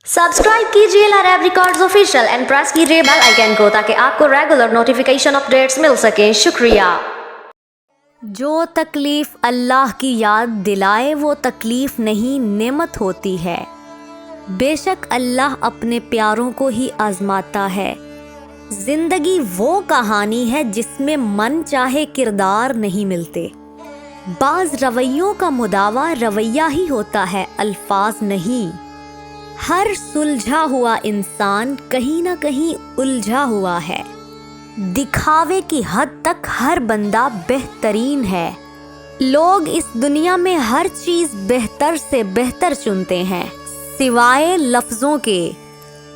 Subscribe कीजिए Laraib records official and press कीजिए bell icon को ताकि आपको रेगुलर नोटिफिकेशन अपडेट्स मिल सके। शुक्रिया। जो तकलीफ अल्लाह की याद दिलाए वो तकलीफ नहीं नेमत होती है। बेशक अल्लाह अपने प्यारों को ही आजमाता है। जिंदगी वो कहानी है जिसमें मन चाहे किरदार नहीं मिलते। बाज रवैयों का मुदावा रवैया ही होता है, अल्फाज नहीं। हर सुलझा हुआ इंसान कहीं ना कहीं उलझा हुआ है। दिखावे की हद तक हर बंदा बेहतरीन है। लोग इस दुनिया में हर चीज बेहतर से बेहतर चुनते हैं सिवाय लफ्जों के,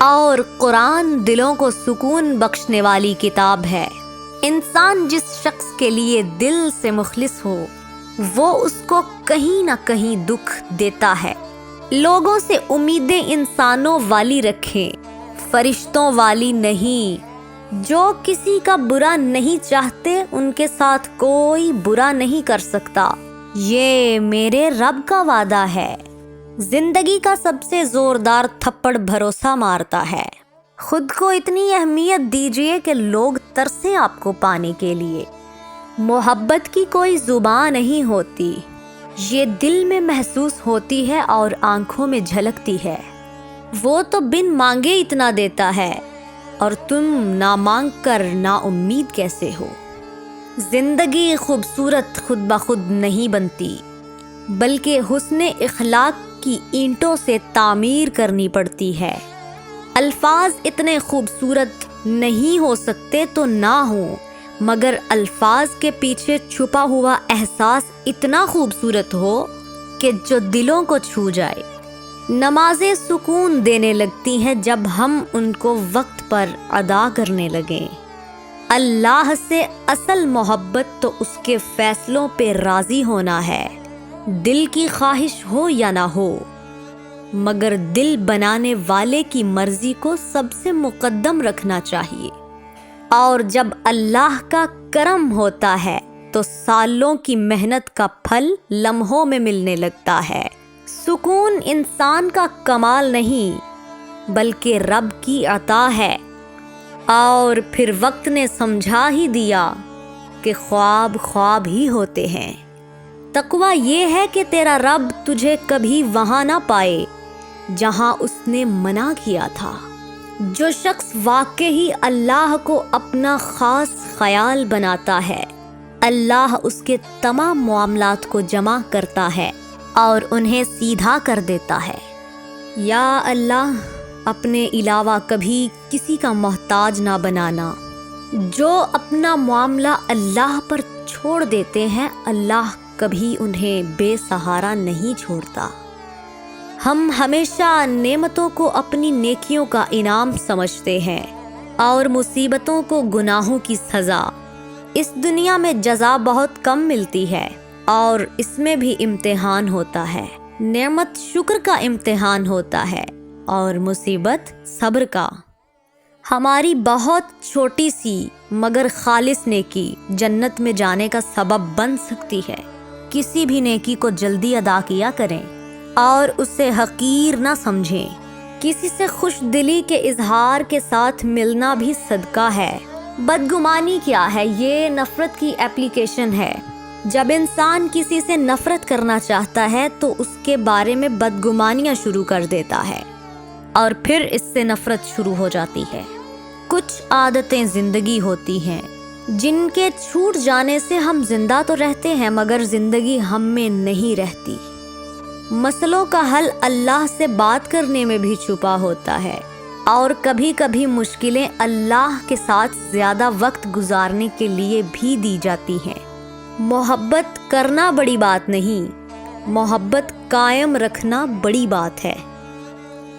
और कुरान दिलों को सुकून बख्शने वाली किताब है। इंसान जिस शख्स के लिए दिल से मुखलिस हो वो उसको कहीं ना कहीं दुख देता है। लोगों से उम्मीदें इंसानों वाली रखें, फरिश्तों वाली नहीं। जो किसी का बुरा नहीं चाहते उनके साथ कोई बुरा नहीं कर सकता। ये मेरे रब का वादा है। जिंदगी का सबसे जोरदार थप्पड़ भरोसा मारता है। खुद को इतनी अहमियत दीजिए कि लोग तरसे आपको पाने के लिए। मोहब्बत की कोई जुबान नहीं होती, ये दिल में महसूस होती है और आंखों में झलकती है। वो तो बिन मांगे इतना देता है और तुम ना मांग कर ना उम्मीद कैसे हो। जिंदगी खूबसूरत खुद ब खुद नहीं बनती, बल्कि हुस्न इखलाक की ईंटों से तामीर करनी पड़ती है। अल्फाज इतने खूबसूरत नहीं हो सकते तो ना हो, मगर अल्फाज के पीछे छुपा हुआ एहसास इतना खूबसूरत हो कि जो दिलों को छू जाए। नमाजें सुकून देने लगती हैं जब हम उनको वक्त पर अदा करने लगें। अल्लाह से असल मोहब्बत तो उसके फैसलों पे राजी होना है, दिल की ख्वाहिश हो या ना हो। मगर दिल बनाने वाले की मर्जी को सबसे मुकद्दम रखना चाहिए। और जब अल्लाह का करम होता है तो सालों की मेहनत का फल लम्हों में मिलने लगता है। सुकून इंसान का कमाल नहीं बल्कि रब की अता है। और फिर वक्त ने समझा ही दिया कि ख्वाब ख्वाब ही होते हैं। तकवा ये है कि तेरा रब तुझे कभी वहाँ ना पाए जहाँ उसने मना किया था। जो शख्स वाकई अल्लाह को अपना ख़ास ख्याल बनाता है, अल्लाह उसके तमाम मामलात को जमा करता है और उन्हें सीधा कर देता है। या अल्लाह, अपने अलावा कभी किसी का मोहताज ना बनाना। जो अपना मामला अल्लाह पर छोड़ देते हैं, अल्लाह कभी उन्हें बेसहारा नहीं छोड़ता। हम हमेशा नेमतों को अपनी नेकियों का इनाम समझते हैं और मुसीबतों को गुनाहों की सज़ा। इस दुनिया में जज़ा बहुत कम मिलती है और इसमें भी इम्तिहान होता है। नेमत शुक्र का इम्तिहान होता है और मुसीबत सब्र का। हमारी बहुत छोटी सी मगर खालिस नेकी जन्नत में जाने का सबब बन सकती है। किसी भी नेकी को जल्दी अदा किया करें और उसे हकीर ना समझें। किसी से खुश दिली के इजहार के साथ मिलना भी सदका है। बदगुमानी क्या है? ये नफ़रत की एप्लीकेशन है। जब इंसान किसी से नफ़रत करना चाहता है तो उसके बारे में बदगुमानियाँ शुरू कर देता है और फिर इससे नफ़रत शुरू हो जाती है। कुछ आदतें ज़िंदगी होती हैं जिनके छूट जाने से हम जिंदा तो रहते हैं मगर ज़िंदगी हम में नहीं रहती। मसलों का हल अल्लाह से बात करने में भी छुपा होता है और कभी कभी मुश्किलें अल्लाह के साथ ज़्यादा वक्त गुजारने के लिए भी दी जाती हैं। मोहब्बत करना बड़ी बात नहीं, मोहब्बत कायम रखना बड़ी बात है।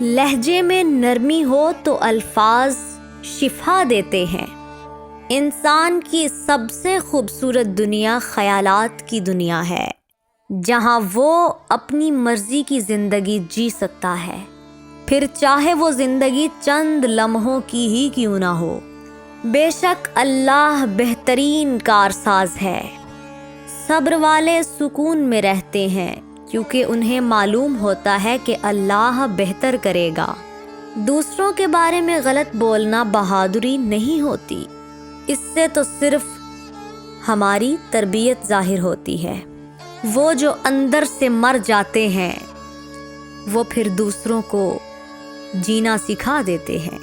लहजे में नरमी हो तो अल्फाज शिफा देते हैं। इंसान की सबसे खूबसूरत दुनिया ख्यालात की दुनिया है, जहाँ वो अपनी मर्जी की ज़िंदगी जी सकता है, फिर चाहे वो ज़िंदगी चंद लम्हों की ही क्यों ना हो। बेशक अल्लाह बेहतरीन कारसाज है। सब्र वाले सुकून में रहते हैं क्योंकि उन्हें मालूम होता है कि अल्लाह बेहतर करेगा। دوسروں کے بارے میں غلط بولنا بہادری نہیں ہوتی، اس سے تو صرف ہماری تربیت ظاہر ہوتی ہے۔ وہ جو اندر سے مر جاتے ہیں وہ پھر دوسروں کو جینا سکھا دیتے ہیں۔